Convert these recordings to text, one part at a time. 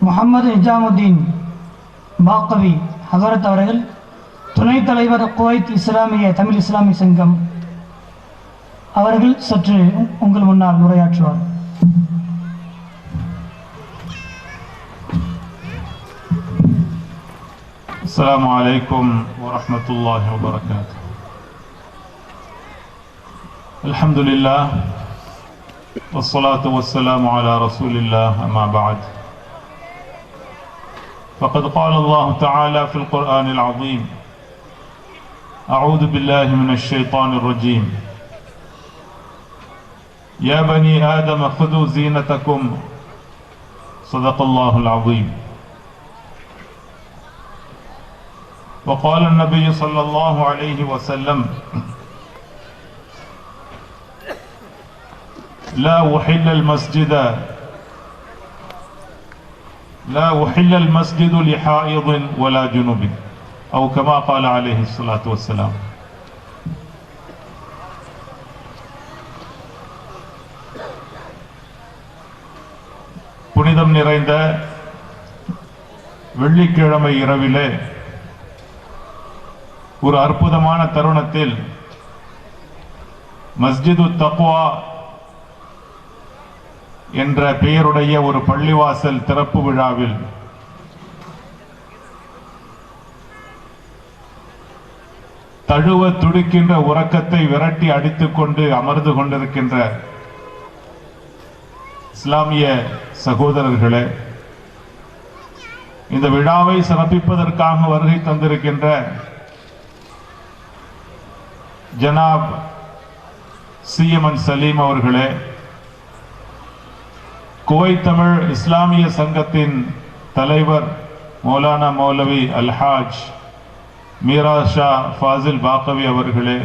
முகமது நிஜாமுதீன் பாக்கவி ஹசரத் அவர்கள், துணைத் தலைவர் குவைத் இஸ்லாமிய தமிழ் இஸ்லாமிய சங்கம் அவர்கள் சற்று உங்கள் முன்னால் உரையாற்றுவார். السلام عليكم ورحمة الله وبركاته. الحمد لله والصلاة والسلام على رسول الله أما بعد. فقد قال الله تعالى في القرآن العظيم: أعوذ بالله من الشيطان الرجيم. يا بني آدم خذوا زينتكم. صدق الله العظيم. وقال النبي صلى الله عليه وسلم: لا أحل المسجد لحائض ولا جنوب، أو كما قال عليه الصلاة والسلام. புனிதம் நிறைந்த வெள்ளிக்கிழமை இரவிலே ஒரு அற்புதமான தருணத்தில் மஸ்ஜிது தக்வா என்ற பெயருடைய ஒரு பள்ளிவாசல் திறப்பு விழாவில் தழுவ துடிக்கின்ற உறக்கத்தை விரட்டி அடித்துக் கொண்டு அமர்ந்து கொண்டிருக்கின்ற இஸ்லாமிய சகோதரர்களே, இந்த விழாவை சிறப்பிப்பதற்காக வருகை தந்திருக்கின்ற ஜனாப் சிஎம்என் சலீம் அவர்களே, குவைத் தமிழ் இஸ்லாமிய சங்கத்தின் தலைவர் மௌலானா மௌலவி அல்ஹாஜ் மீரா ஷா ஃபாசில் பாக்கவி அவர்களே,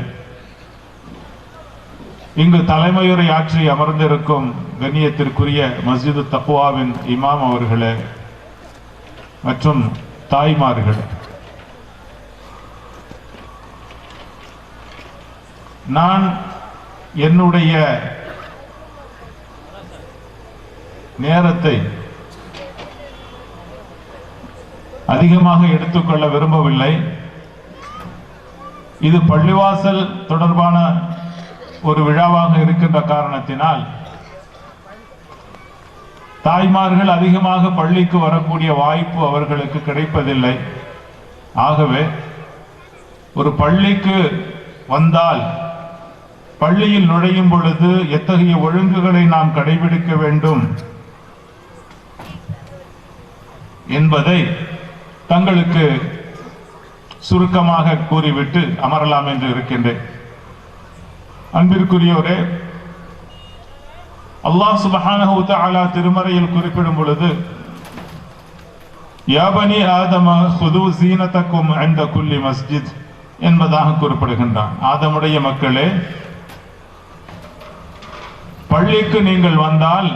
இங்கு தலைமையுரை ஆற்றி அமர்ந்திருக்கும் கண்ணியத்திற்குரிய மஸ்ஜிது தக்வாவின் இமாம் அவர்களே மற்றும் தாய்மார்களே, நான் என்னுடைய நேரத்தை அதிகமாக எடுத்துக்கொள்ள விரும்பவில்லை. இது பள்ளிவாசல் தொடர்பான ஒரு விழாவாக இருக்கின்ற காரணத்தினால் தாய்மார்கள் அதிகமாக பள்ளிக்கு வரக்கூடிய வாய்ப்பு அவர்களுக்கு கிடைப்பதில்லை. ஆகவே ஒரு பள்ளிக்கு வந்தால் பள்ளியில் நுழையும் பொழுது எத்தகைய ஒழுங்குகளை நாம் கடைபிடிக்க வேண்டும் என்பதை தங்களுக்கு சுருக்கமாக கூறிவிட்டு அமரலாம் என்று இருக்கின்றேன். அன்பிற்குரியோரே, அல்லாஹ் சுப்ஹானஹு வ தஆலா திருமறையில் குறிப்பிடும் பொழுது யா பனி ஆதம ஹுது ஸீனதக்கும் இன்த குல்லி மஸ்ஜித் என்பதாக குறிப்பிடுகின்றான். ஆதமுடைய மக்களே, பள்ளிக்கு நீங்கள் வந்தால்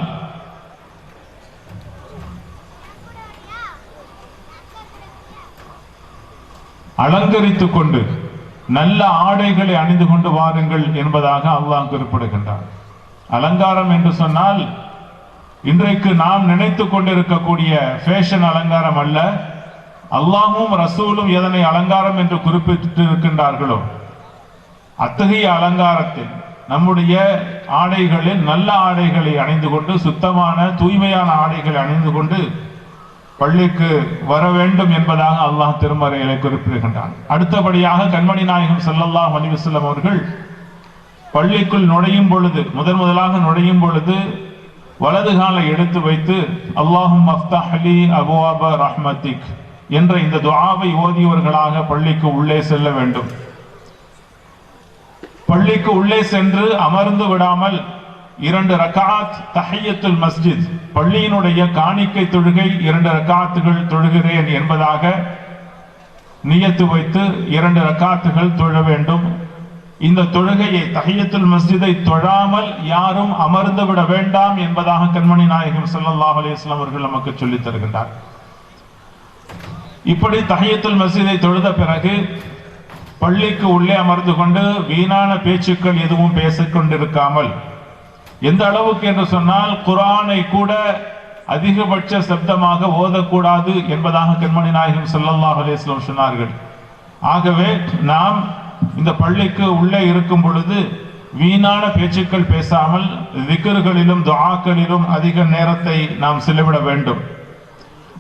அலங்கரித்துக் கொண்டு நல்ல ஆடைகளை அணிந்து கொண்டு வாருங்கள் என்பதாக அல்லாஹ் குறிப்பிடுகின்றார். அலங்காரம் என்று சொன்னால் இன்றைக்கு நாம் நினைத்துக் கொண்டிருக்கக்கூடிய ஃபேஷன் அலங்காரம் அல்ல. அல்லாஹ்வும் ரசூலும் எதனை அலங்காரம் என்று குறிப்பிட்டு இருக்கின்றார்களோ அத்தகைய அலங்காரத்தில் நம்முடைய ஆடைகளில் நல்ல ஆடைகளை அணிந்து கொண்டு, சுத்தமான தூய்மையான ஆடைகளை அணிந்து கொண்டு பள்ளிக்கு வர வேண்டும் என்பதாக அல்லாஹ் திருமறையிலே குறிப்பிடுகின்றான். அடுத்தபடியாக கண்மணி நாயகம் ஸல்லல்லாஹு அலைஹி வஸல்லம் அவர்கள் பள்ளிக்குள் நுழையும் பொழுது, முதலாக நுழையும் பொழுது வலது காலை எடுத்து வைத்து அல்லாஹும்ம அஃப்தஹ் லீ அபுவாப ரஹ்மத்திக் என்ற இந்த துஆவை ஓதியவர்களாக பள்ளிக்கு உள்ளே செல்ல வேண்டும். பள்ளிக்கு உள்ளே சென்று அமர்ந்து விடாமல் 2 ரக்காத் தஹிய்யத்துல் மஸ்ஜித், பள்ளியினுடைய காணிக்கை தொழுகை 2 ரக்காத்துகள் தொழுகிறேன் என்பதாக நியத்து வைத்து 2 ரக்காத்துகள் தொழ வேண்டும். இந்த தொழுகையை தஹிய்யத்துல் மஸ்ஜிதை தொழாமல் யாரும் அமர்ந்து விட வேண்டாம் என்பதாக கண்மணி நாயகம் ஸல்லல்லாஹு அலைஹி வஸல்லம் அவர்கள் நமக்கு சொல்லித் தருகின்றார். இப்படி தஹிய்யத்துல் மஸ்ஜிதை தொழுத பிறகு பள்ளிக்கு உள்ளே அமர்ந்து கொண்டு வீணான பேச்சுக்கள் எதுவும் பேசிக் கொண்டிருக்காமல், எந்த அளவுக்கு என்று சொன்னால் குர்ஆனை கூட அதிகபட்ச சப்தமாக ஓதக்கூடாது என்பதாக கண்மணி நாயகம் ஸல்லல்லாஹு அலைஹி வஸல்லம் சொன்னார்கள். ஆகவே நாம் இந்த பள்ளிக்கு உள்ளே இருக்கும் பொழுது வீணான பேச்சுக்கள் பேசாமல் திக்ர்களிலும் துஆக்களிலும் அதிக நேரத்தை நாம் செலவிட வேண்டும்.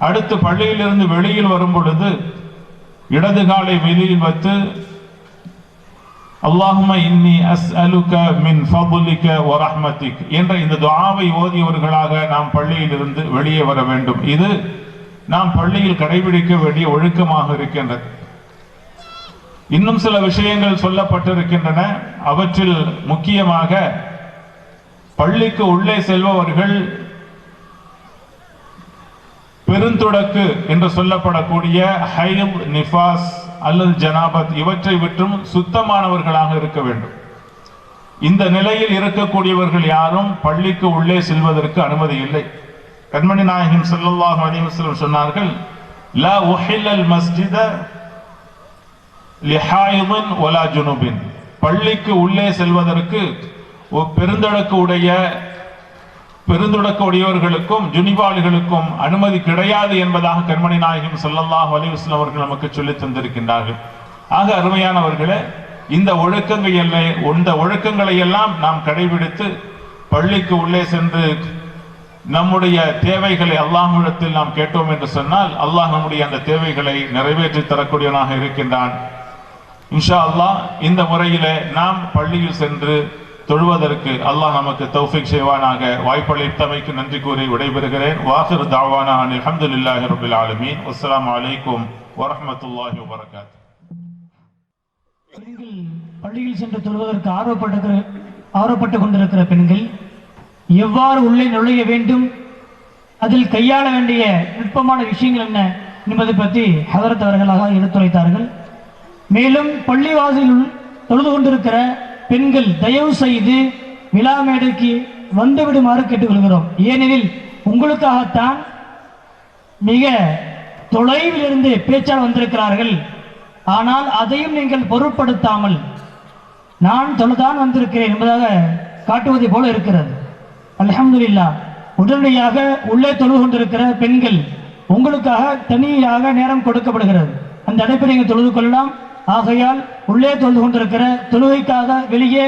அடுத்து பள்ளியிலிருந்து வெளியில் வரும் பொழுது இடது காலை வெளியில் வைத்து அல்லாஹும்ம இன்னி அஸ்அலுக மின் ஃபضلிக வ ரஹ்மதிக் என்ற இந்த துஆவை ஓதியவர்களாக நாம் பள்ளியிலிருந்து வெளியே வர வேண்டும். இது நாம் பள்ளியில் கடைபிடிக்க வேண்டிய ஒழுக்கமாக இருக்கின்றது. இன்னும் சில விஷயங்கள் சொல்லப்பட்டிருக்கின்றன. அவற்றில் முக்கியமாக பள்ளிக்கு உள்ளே செல்பவர்கள் பெருந்தொடக்கு என்று சொல்லப்படக்கூடிய ஹைத், நிஃபாஸ் அல்லது ஜனாபத் இவற்றை விட்டும் சுத்தமானவர்களாக இருக்க வேண்டும். இந்த நிலையில் இருக்கக்கூடியவர்கள் யாரும் பள்ளிக்கு உள்ளே செல்வதற்கு அனுமதி இல்லை. கண்மணி நாயகம் ஸல்லல்லாஹு அலைஹி வஸல்லம் சொன்னார்கள், லா உஹில்லல் மஸ்ஜித லிஹாயிதின் வலா ஜுனுபின். பள்ளிக்கு உள்ளே செல்வதற்கு பெருந்தொடக்கு உடையவர்களுக்கும் ஜுனிபாளிகளுக்கும் அனுமதி கிடையாது என்பதாக கண்மணி நாயகம் ஸல்லல்லாஹு அலைஹி வஸல்லம் அவர்கள் நமக்கு சொல்லித் தந்திருக்கின்றார்கள். ஆக அருமையானவர்களே, இந்த ஒழுக்கங்களை எல்லாம் நாம் கடைபிடித்து பள்ளிக்கு உள்ளே சென்று நம்முடைய தேவைகளை அல்லாஹ்விடத்தில் நாம் கேட்டோம் என்று சொன்னால் அல்லாஹ் நம்முடைய அந்த தேவைகளை நிறைவேற்றி தரக்கூடியவனாக இருக்கின்றான். இன்ஷா அல்லாஹ் இந்த முறையிலே நாம் பள்ளியில் சென்று தொழுவதற்கு அல்லாஹ் நமக்கு தௌஃபீக் செய்வானாக. வாய்ப்பளித்தமைக்கு நன்றி கூறி விடைபெறுகிறேன். வாஹிர் தாவானா அனில் ஹம்துலில்லாஹி ரப்பில் ஆலமீன். அஸ்ஸலாமு அலைக்கும் வரஹ்மத்துல்லாஹி வபரகாத்துஹு. பெண்கள் பள்ளியில் சென்று தொழுவதற்கு ஆர்வப்பட்டு கொண்டிருக்கிற பெண்கள் எவ்வாறு உள்ளே நுழைய வேண்டும், அதில் கையாள வேண்டிய நுட்பமான விஷயங்கள் என்ன என்பதை பற்றி ஹதரத் அவர்களாக எடுத்துரைத்தார்கள். மேலும் பள்ளிவாசலில் தொழுது கொண்டிருக்கிற பெண்கள் தயவு செய்து விழா மேடைக்கு வந்துவிடுமாறு கேட்டுக்கொள்கிறோம். ஏனெனில் உங்களுக்காகத்தான் மிக தொலைவில் இருந்து பேச்சாளர் வந்திருக்கிறார்கள். ஆனால் அதையும் நீங்கள் பொருட்படுத்தாமல் நான் தொழுதான் வந்திருக்கிறேன் என்பதாக காட்டுவதை போல இருக்கிறது. அல்ஹம்துலில்லாஹ், உடனடியாக உள்ளே தொழுது கொண்டிருக்கிற பெண்கள் உங்களுக்காக தனியாக நேரம் கொடுக்கப்படுகிறது. அந்த அடைப்பை நீங்கள் தொழுது கொள்ளலாம். ஆகையால் உள்ளே தொழுது கொண்டிருக்கிற தொழுகைக்காக வெளியே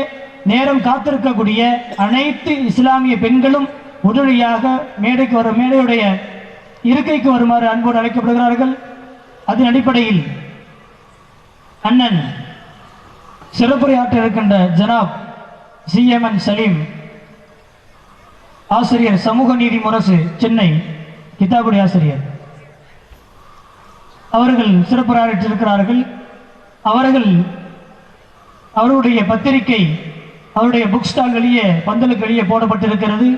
நேரம் காத்திருக்கக்கூடிய அனைத்து இஸ்லாமிய பெண்களும் உடனடியாக மேடையுடைய இருக்கைக்கு வருமாறு அன்போடு அழைக்கப்படுகிறார்கள். அதன் அடிப்படையில் அண்ணன் சிறப்புரையாற்ற இருக்கின்ற ஜனாப் சிஎம்என் சலீம் ஆசிரியர், சமூக நீதி முரசு, சென்னை கிதாபுடி ஆசிரியர் அவர்கள் சிறப்புரையாற்றிருக்கிறார்கள். அவருடைய பத்திரிகை அவருடைய புக் ஸ்டால் வெளியே பந்தலுக்கு வெளியே போடப்பட்டிருக்கிறது.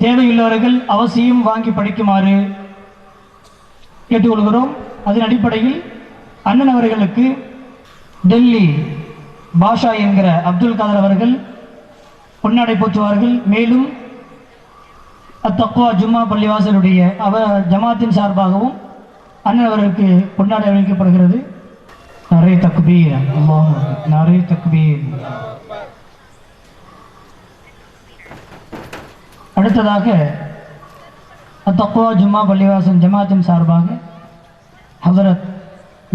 தேவையுள்ளவர்கள் அவசியம் வாங்கி படிக்குமாறு கேட்டுக்கொள்கிறோம். அதன் அடிப்படையில் அண்ணன் அவர்களுக்கு டெல்லி பாஷா என்கிற அப்துல் காதர் அவர்கள் பொன்னாடை போற்றுவார்கள். மேலும் அத்தக்வா ஜும்மா பள்ளிவாசலுடைய ஜமாத்தின் சார்பாகவும் அண்ணன் அவர்களுக்கு பொன்னாடை அளிக்கப்படுகிறது. நாரே தக்பீர், அல்லாஹ் நாரே தக்பீர். அடுத்ததாக அத்தக்வா ஜும்மா பள்ளிவாசல் ஜமாத்தின் சார்பாக ஹதரத்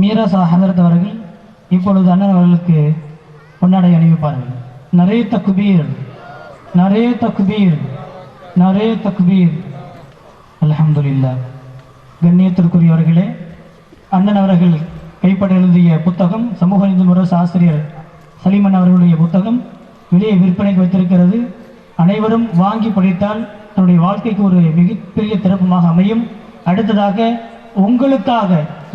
மீரா ஹதரத் அவர்கள் இப்பொழுது அண்ணன் அவர்களுக்கு பொன்னாடை அணிவிப்பார்கள். நரே தக்பீர், நரே தக்பீர், நரே தக்பீர். அல்ஹம்துலில்லாஹ். கண்ணியத்திற்குரியவர்களே, அண்ணன் அவர்கள் கைப்பட எழுதிய புத்தகம் சமூக நீதி முரசு ஆசிரியர் சலீமன் அவர்களுடைய புத்தகம் வெளியே விற்பனைக்கு வைத்திருக்கிறது. அனைவரும் வாங்கி படித்தால் தன்னுடைய வாழ்க்கைக்கு ஒரு மிகப்பெரிய திறப்புமாக அமையும். அடுத்ததாக உங்களுக்காக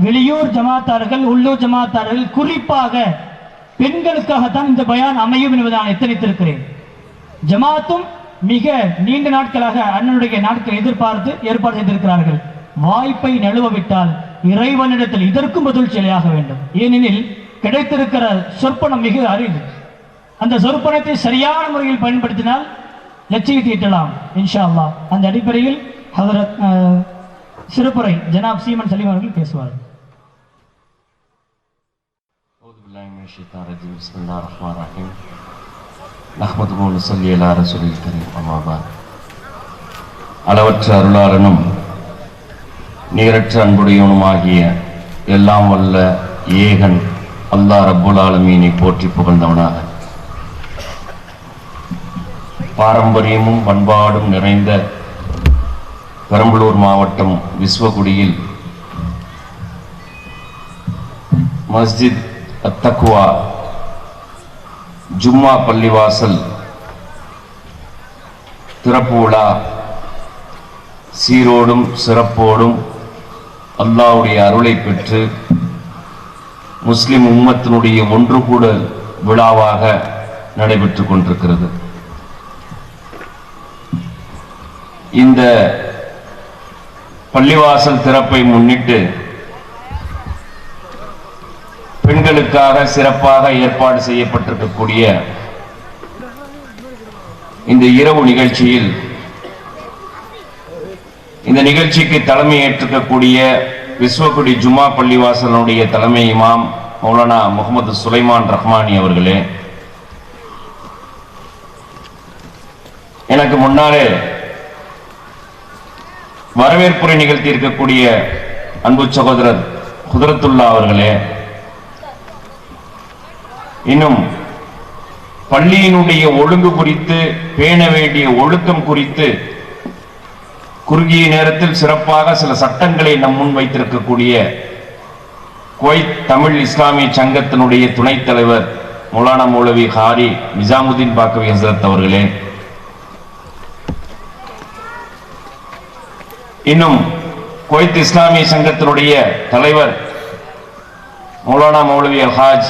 வெளியூர் ஜமாத்தார்கள், உள்ளூர் ஜமாத்தார்கள், குறிப்பாக பெண்களுக்காகத்தான் இந்த பயான் அமையும் என்பதை நான் எத்தனித்திருக்கிறேன். ஜமாத்தும் மிக நீண்ட நாட்களாக அண்ணனுடைய நாட்களை எதிர்பார்த்து ஏற்பாடு செய்திருக்கிறார்கள். வாய்ப்பை நழுவவிட்டால் இறைவனிடத்தில் இதற்கும் பதில் செயலாக வேண்டும். ஏனெனில் கிடைத்திருக்கிற சொற்பனம் மிக அரிது. அந்த சொற்பனத்தை சரியான முறையில் பயன்படுத்தினால் லட்சியத்தை எட்டலாம் இன்ஷா அல்லாஹ். அந்த அடிப்படையில் ஹதரத் சிறப்புரை ஜனாப் சீமன் சலீம் அவர்கள் பேசுவார்கள். அளவற்ற அருளாளனும் நிகரற்ற அன்புடையவனுமாகிய எல்லாம் வல்ல ஏகன் அல்லாஹ் ரப்புல் ஆலமீனை போற்றி புகழ்ந்தவனாக, பாரம்பரியமும் பண்பாடும் நிறைந்த பெரம்பலூர் மாவட்டம் விஸ்வகுடியில் மஸ்ஜித் அத்தக்வா ஜும்மா பள்ளிவாசல் திறப்பு விழா சீரோடும் சிறப்போடும் அல்லாஹ்வுடைய அருளை பெற்று முஸ்லிம் உம்மத்தினுடைய ஒன்று கூட விழாவாக நடைபெற்றுக் கொண்டிருக்கிறது. இந்த பள்ளிவாசல் திறப்பை முன்னிட்டு பெண்களுக்காக சிறப்பாக ஏற்பாடு செய்யப்பட்டிருக்கக்கூடிய இந்த இரவு நிகழ்ச்சியில் இந்த நிகழ்ச்சிக்கு தலைமை ஏற்றிருக்கக்கூடிய விஸ்வகுடி ஜும்மா பள்ளிவாசலுடைய தலைமை இமாம் மௌலானா முகமது சுலைமான் ரஹ்மானி அவர்களே, எனக்கு முன்னாலே வரவேற்புரை நிகழ்த்தி இருக்கக்கூடிய அன்பு சகோதரர் குதிரத்துல்லா அவர்களே, இன்னும் பள்ளியினுடைய ஒழுங்கு குறித்து, பேண வேண்டிய ஒழுக்கம் குறித்து குறுகிய நேரத்தில் சிறப்பாக சில சட்டங்களை நம் முன் வைத்திருக்கக்கூடிய குவைத் தமிழ் இஸ்லாமிய சங்கத்தினுடைய துணைத் தலைவர் மௌலானா மௌலவி ஹாரி நிஜாமுதீன் பாக்கவி ஹசரத் அவர்களே, இன்னும் குவைத் இஸ்லாமிய சங்கத்தினுடைய தலைவர் மௌலானா மௌலவி அல்ஹாஜ்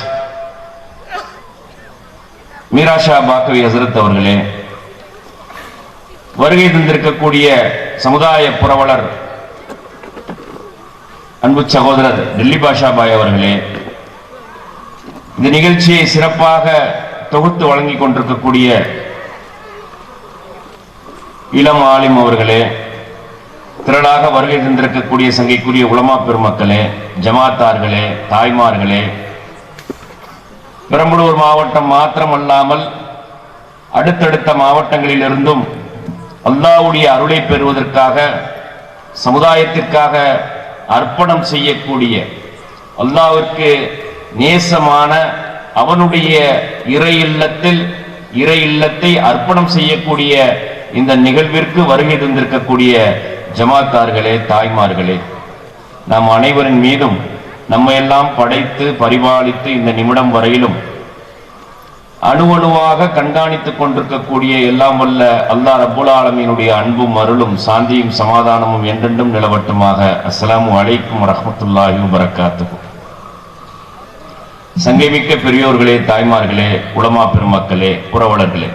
மீராஷா பாக்கவி ஹசரத் அவர்களே, வருகை தந்திருக்கக்கூடிய சமுதாய புரவலர் அன்பு சகோதரர் டெல்லி பாஷா பாய் அவர்களே, இந்த நிகழ்ச்சியை சிறப்பாக தொகுத்து வழங்கிக் கொண்டிருக்கக்கூடிய இளம் ஆலிம் அவர்களே, திரளாக வருகை தந்திருக்கக்கூடிய சங்கைக்குரிய உலமா பெருமக்களே, ஜமாத்தார்களே, தாய்மார்களே, பெரம்பலூர் மாவட்டம் மாத்திரமல்லாமல் அடுத்தடுத்த மாவட்டங்களில் இருந்தும் அல்லாஹ்வுடைய அருளை பெறுவதற்காக சமுதாயத்திற்காக அர்ப்பணம் செய்யக்கூடிய, அல்லாஹ்விற்கு நேசமான அவனுடைய இறை இல்லத்தை அர்ப்பணம் செய்யக்கூடிய இந்த நிகழ்விற்கு வருகை தந்திருக்கக்கூடிய ஜமாத்தார்களே, தாய்மார்களே, நாம் அனைவரின் மீதும் நம்மையெல்லாம் படைத்து பரிபாலித்து இந்த நிமிடம் வரையிலும் அணுவணுவாக கண்காணித்துக் கொண்டிருக்கக்கூடிய எல்லாம் வல்ல அல்லாஹ் ரப்புல் ஆலமீனுடைய அன்பும் அருளும் சாந்தியும் சமாதானமும் என்றென்றும் நிலவட்டுமாக. அஸ்ஸலாமு அலைக்கும் வரஹ்மத்துல்லாஹி வபரகாத்துஹு. சங்கைமிக்க பெரியோர்களே, தாய்மார்களே, உலமா பெருமக்களே, புரவலர்களே,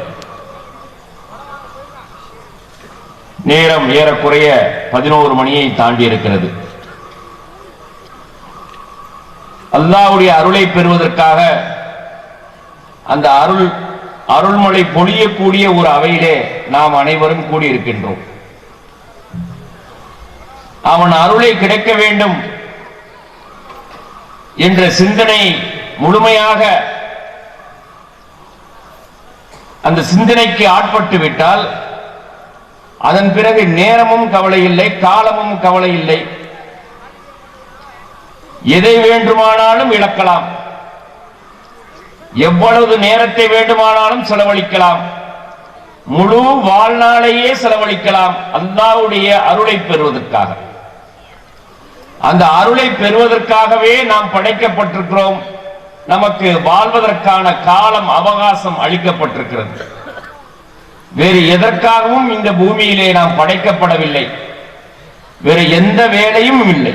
நேரம் ஏறக்குறைய 11 மணியை தாண்டி இருக்கிறது. அல்லாஹ்வுடைய அருளை பெறுவதற்காக அந்த அருள்மழை பொழியக்கூடிய ஒரு அவையிலே நாம் அனைவரும் கூடியிருக்கின்றோம். அவன் அருளை கிடைக்க வேண்டும் என்ற சிந்தனை முழுமையாக அந்த சிந்தனைக்கு ஆட்பட்டு விட்டால் அதன் பிறகு நேரமும் கவலை இல்லை, காலமும் கவலை இல்லை, எதை வேண்டுமானாலும் இழக்கலாம், எவ்வளவு நேரத்தை வேண்டுமானாலும் செலவழிக்கலாம், முழு வாழ்நாளையே செலவழிக்கலாம் அல்லாஹ்வுடைய அருளை பெறுவதற்காக. அந்த அருளை பெறுவதற்காகவே நாம் படைக்கப்பட்டிருக்கிறோம். நமக்கு வாழ்வதற்கான காலம் அவகாசம் அளிக்கப்பட்டிருக்கிறது. வேறு எதற்காகவும் இந்த பூமியிலே நாம் படைக்கப்படவில்லை. வேறு எந்த வேலையும் இல்லை.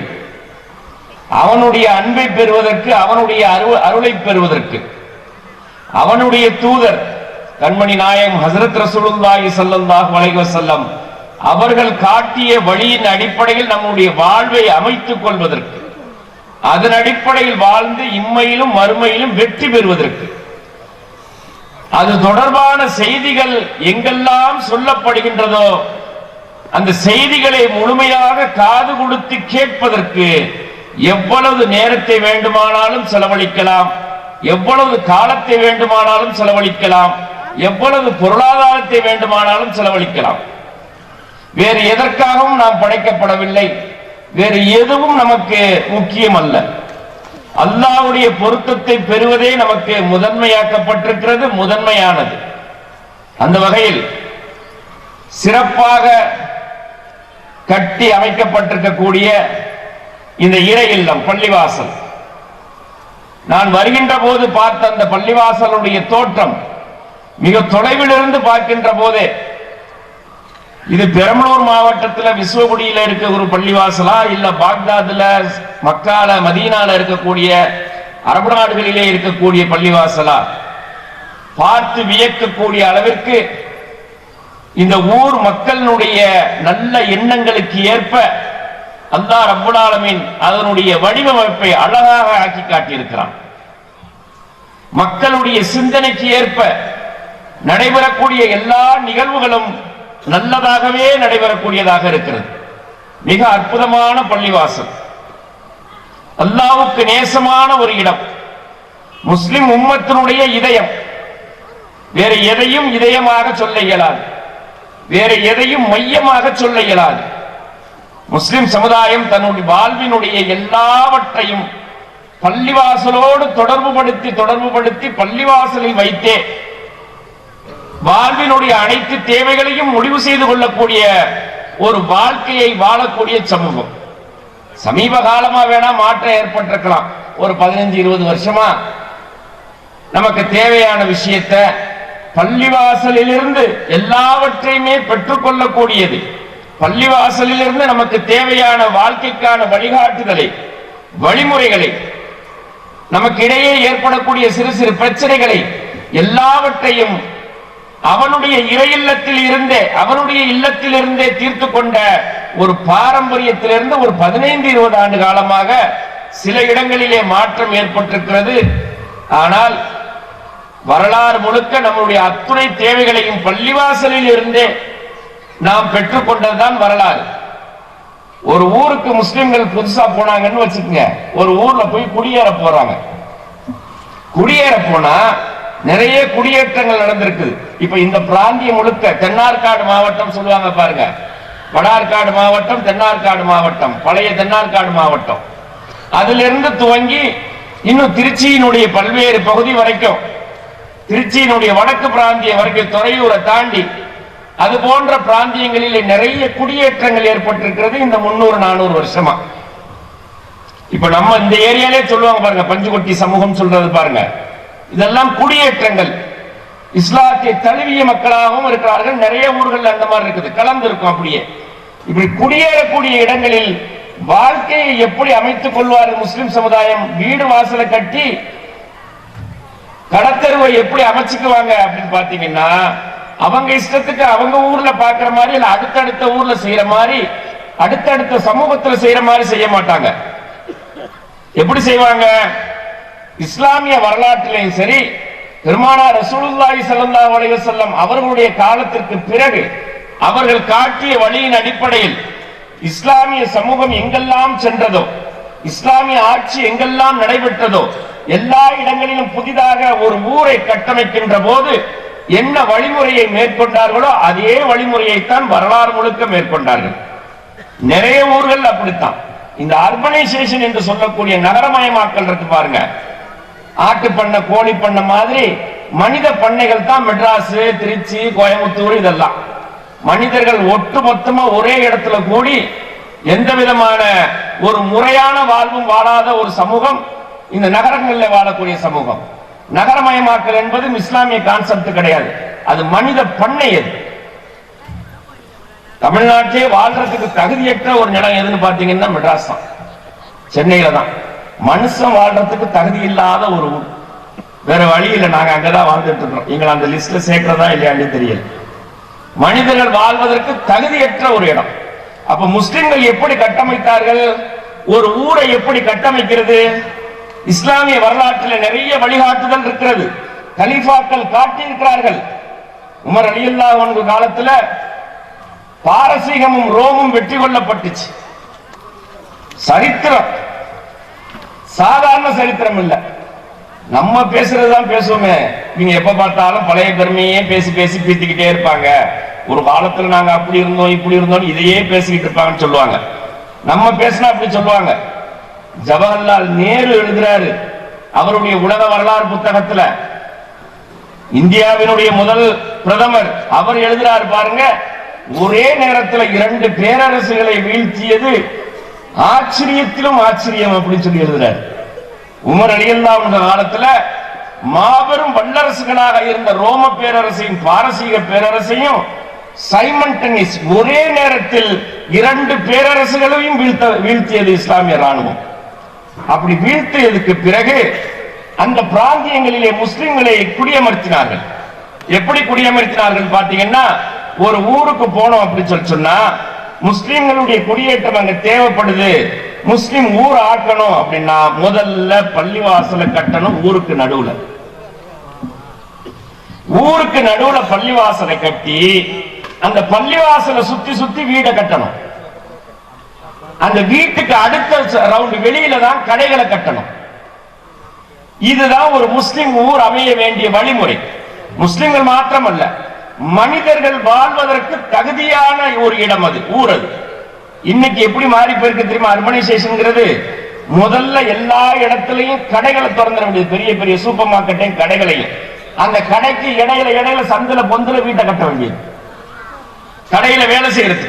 அவனுடைய அன்பை பெறுவதற்கு, அவனுடைய அருளை பெறுவதற்கு, அவனுடைய தூதர் கண்மணி நாயகம் ஹஜ்ரத் ரசூலுல்லாஹி ஸல்லல்லாஹு அலைஹி வஸல்லம் அவர்கள் காட்டிய வழியின் அடிப்படையில் நம்முடைய வாழ்வை அமைத்துக் கொள்வதற்கு, அதன் அடிப்படையில் வாழ்ந்து இம்மையிலும் மறுமையிலும் வெற்றி பெறுவதற்கு, அது தொடர்பான செய்திகள் எங்கெல்லாம் சொல்லப்படுகின்றதோ அந்த செய்திகளை முழுமையாக காது கொடுத்து கேட்பதற்கு எவ்வளவு நேரத்தை வேண்டுமானாலும் செலவழிக்கலாம், எவ்வளவு காலத்தை வேண்டுமானாலும் செலவழிக்கலாம், எவ்வளவு பொருளாதாரத்தை வேண்டுமானாலும் செலவழிக்கலாம். வேறு எதற்காகவும் நாம் படைக்கப்படவில்லை. வேறு எதுவும் நமக்கு முக்கியம் அல்ல. அல்லாஹ்வுடைய பொருத்தத்தை பெறுவதே நமக்கு முதன்மையாக்கப்பட்டிருக்கிறது, முதன்மையானது. அந்த வகையில் சிறப்பாக கட்டி அமைக்கப்பட்டிருக்கக்கூடிய இந்த இறை இல்லம் பள்ளிவாசல், நான் வருகின்ற போது பார்த்த அந்த பள்ளிவாசலுடைய தோற்றம் மிக தொலைவில் இருந்து பார்க்கின்ற போதே, இது பெரம்பலூர் மாவட்டத்தில் விஸ்வகுடியில இருக்க ஒரு பள்ளிவாசலா, இல்ல பாக்தாதுல, மக்கால, மதீனால இருக்கக்கூடிய அரபு நாடுகளிலே இருக்கக்கூடிய பள்ளிவாசலா, பார்த்து வியக்கக்கூடிய அளவிற்கு இந்த ஊர் மக்களுடைய நல்ல எண்ணங்களுக்கு ஏற்ப அல்லாஹ் ரப்பல் ஆலமீன் அதனுடைய வடிவமைப்பை அழகாக ஆக்கி காட்டியிருக்கிறான். மக்களுடைய சிந்தனைக்கு ஏற்ப நடைபெறக்கூடிய எல்லா நிகழ்வுகளும் நல்லதாகவே நடைபெறக்கூடியதாக இருக்கிறது. மிக அற்புதமான பள்ளிவாசல், அல்லாஹ்வுக்கு நேசமான ஒரு இடம், முஸ்லிம் உம்மத்தினுடைய இதயம். வேற எதையும் இதயமாக சொல்ல இயலாது, வேற எதையும் மையமாக சொல்ல இயலாது. முஸ்லிம் சமுதாயம் தன்னுடைய வாழ்வினுடைய எல்லாவற்றையும் பள்ளிவாசலோடு தொடர்புபடுத்தி பள்ளிவாசலில் வைத்தே வாழ்வினுடைய அனைத்து தேவைகளையும் முடிவு செய்து கொள்ளக்கூடிய ஒரு வாழ்க்கையை வாழக்கூடிய சமூகம். சமீப காலமா வேணா மாற்றம் ஏற்பட்டிருக்கலாம். ஒரு 15-20 வருஷமா நமக்கு தேவையான விஷயத்தை பள்ளிவாசலிலிருந்து எல்லாவற்றையுமே பெற்றுக்கொள்ளக்கூடியது, பள்ளிவாசலிலிருந்து நமக்கு தேவையான வாழ்க்கைக்கான வழிகாட்டுதலை, வழிமுறைகளை, நமக்கு இடையே ஏற்படக்கூடிய சிறு சிறு பிரச்சனைகளை எல்லாவற்றையும் அவனுடைய இறை இல்லத்தில் இருந்தே தீர்த்து கொண்ட ஒரு பாரம்பரியத்திலிருந்து ஒரு 15-20 ஆண்டு காலமாக சில இடங்களிலே மாற்றம் ஏற்பட்டிருக்கிறது. ஆனால் வரலாறு முழுக்க நம்முடைய அத்துணை தேவைகளையும் பள்ளிவாசலில் இருந்தே நாம் பெற்றுக்கொண்டதுதான் வரலாறு. ஒரு ஊருக்கு முஸ்லிம்கள் புதுசா போனாங்கன்னு வச்சுக்கோங்க, ஒரு ஊர்ல போய் குடியேற போறாங்க. குடியேற போனா நிறைய குடியேற்றங்கள் நடந்திருக்குது. இப்ப இந்த பிராந்தியம் முழுக்க தென்னார்காடு மாவட்டம் சொல்லுவாங்க பாருங்க, வடார்காடு மாவட்டம், தென்னார்காடு மாவட்டம், பழைய தென்னார்காடு மாவட்டம், அதிலிருந்து துவங்கி இன்னும் திருச்சியினுடைய பல்வேறு பகுதி வரைக்கும், திருச்சியினுடைய வடக்கு பிராந்தியம் வரைக்கும், துறையூரை தாண்டி அது போன்ற பிராந்தியங்களில் நிறைய குடியேற்றங்கள் ஏற்பட்டிருக்கிறது இந்த 300-400 வருஷமா. இப்ப நம்ம இந்த ஏரியாலே சொல்லுவாங்க பாருங்க, பஞ்சுகுட்டி சமூகம் சொல்றது பாருங்க, இதெல்லாம் குடியேற்றங்கள். இஸ்லாத்தை தழுவிய மக்களாகவும் இருக்கிறார்கள். நிறைய ஊர்கள் அந்த மாதிரி இருக்குது, கலந்து இருக்கும். அப்படியே இப்படி குடியேறக்கூடிய இடங்களில் வாழ்க்கையை எப்படி அமைத்துக் கொள்வார் முஸ்லிம் சமுதாயம்? வீடு வாசலை கட்டி கடத்தருவை எப்படி அமைச்சுக்குவாங்க அப்படின்னு பாத்தீங்கன்னா, அவங்க இஷ்டத்துக்கு அவங்க ஊர்ல பாக்குற மாதிரி, இல்ல அடுத்தடுத்த ஊர்ல செய்யற மாதிரி, அடுத்தடுத்த சமூகத்துல செய்யற மாதிரி செய்ய மாட்டாங்க. எப்படி செய்வாங்க? இஸ்லாமிய வரலாற்றிலையும் சரி, பெருமானார் ரசூலுல்லாஹி ஸல்லல்லாஹு அலைஹி வஸல்லம் அவர்களுடைய காலத்திற்கு பிறகு அவர்கள் காட்டிய வழியின் அடிப்படையில் இஸ்லாமிய சமூகம் எங்கெல்லாம் சென்றதோ, இஸ்லாமிய ஆட்சி எங்கெல்லாம் நடைபெற்றதோ, எல்லா இடங்களிலும் புதிதாக ஒரு ஊரை கட்டமைக்கின்ற போது என்ன வழிமுறையை மேற்கொண்டார்களோ அதே வழிமுறையைத்தான் வரலாறு முழுக்க மேற்கொண்டார்கள். நிறைய ஊர்கள் அப்படித்தான். இந்த அர்பனைசேஷன் என்று சொல்லக்கூடிய நகரமயமாக்கல் இருக்கு பாருங்க, ஆட்டு பண்ணை, கோழி பண்ணை மாதிரி மனித பண்ணைகள் தான் மெட்ராஸ், திருச்சி, கோயம்புத்தூர். இதெல்லாம் மனிதர்கள் ஒட்டுமொத்தமா ஒரே இடத்துல கூடி எந்த விதமான ஒரு முறையான வாழ்வும் வாழாத ஒரு சமூகம் இந்த நகரங்களில் வாழக்கூடிய சமூகம். நகரமயமாக்கல் என்பது இஸ்லாமிய கான்செப்ட் கிடையாது, அது மனித பண்ணை. அது தமிழ்நாட்டிலே வாழ்றதுக்கு தகுதியற்ற ஒரு நிலம் எதுன்னு பாத்தீங்கன்னா மெட்ராஸ் தான், சென்னையில தான். மனுஷன் வாழ்றதுக்கு தகுதி இல்லாத ஒரு ஊர். வேற வழி இல்லை, நாங்க அங்கதான் வாழ்ந்துட்டு இருக்கிறோம். எங்களை அந்த லிஸ்ட்ல சேர்க்கிறதா இல்லையான்னு தெரியல. மனிதர்கள் வாழ்வதற்கு தகுதியற்ற ஒரு இடம். அப்ப முஸ்லிம்கள் எப்படி கட்டமைத்தார்கள்? ஒரு ஊரை எப்படி கட்டமைக்கிறது? இஸ்லாமிய வரலாற்றில் நிறைய வழிகாட்டுதல் இருக்கிறது. கலீஃபாக்கள் காட்டியிருக்கிறார்கள். உமர் ரலியல்லாஹு அன்ஹு காலத்துல பாரசீகமும் ரோமும் வெற்றி கொள்ளப்பட்டுச்சு. சரித்திரம் சாதாரண சரித்திரம் இல்ல. நம்ம பேசுறதுதான் பேசுவோமே, நீங்க எப்ப பார்த்தாலும் பழைய பெருமையே பேசி பேசி பீத்திக்கிட்டே இருப்பாங்க. ஒரு காலத்துல நாங்க அப்படி இருந்தோம் இப்படி இருந்தோம் இதையே பேசிக்கிட்டு இருப்பாங்கன்னு சொல்லுவாங்க. நம்ம பேசினா அப்படி சொல்லுவாங்க. ஜவஹர்லால் நேரு எழுதுறாரு அவருடைய உலக வரலாறு புத்தகத்துல, இந்தியாவினுடைய முதல் பிரதமர் அவர் எழுதுறாரு பாருங்க, ஒரே நேரத்தில் 2 பேரரசுகளை வீழ்த்தியது ஆச்சரியத்திலும் ஆச்சரியம் அப்படின்னு சொல்லி எழுதுறாரு. உமர் ரலியல்லாஹு அன்ஹு காலத்துல மாபெரும் வல்லரசுகளாக இருந்த ரோம பேரரசையும் பாரசீக பேரரசையும் சைமல்டேனியஸ் ஒரே நேரத்தில் 2 பேரரசுகளையும் வீழ்த்தியது இஸ்லாமிய ராணுவம். அப்படி வீழ்த்தியதுக்கு பிறகு அந்த பிராந்தியங்களிலே முஸ்லிம்களை குடியமர்த்தினார்கள். எப்படி குடியமர்த்தினார்கள் பாத்தீங்கன்னா, ஒரு ஊருக்கு போனோம் அப்படின்னு சொன்னா முஸ்லிம்களுடைய குடியேற்றம் அங்க தேவைப்படுது, முஸ்லிம் ஊர் ஆக்கணும் அப்படின்னா முதல்ல பள்ளிவாசலை கட்டணும். ஊருக்கு நடுவுல பள்ளிவாசலை கட்டி அந்த பள்ளிவாசலை சுத்தி சுத்தி வீடை கட்டணும். அந்த வீட்டுக்கு அடுத்த ரவுண்ட் வெளியில தான் கடைகளை கட்டணும். இதுதான் ஒரு முஸ்லிம் ஊர் அமைய வேண்டிய வழிமுறை. முஸ்லிம்கள் மாத்திரமல்ல, மனிதர்கள் வாழ்வதற்கு தகுதியான ஒரு இடம் அது, ஊர் அது. இன்னைக்கு எப்படி மாறி போயிருக்கு தெரியுமா அர்பனைசேஷன்ங்கிறது? முதல்ல எல்லா இடத்துலையும் கடைகளை திறந்துட வேண்டியது, பெரிய பெரிய சூப்பர் மார்க்கெட்டையும் கடைகளையும். அந்த கடைக்கு இடையில சந்தில பொந்துல வீட்டை கட்ட வேண்டியது, கடையில வேலை செய்யறது.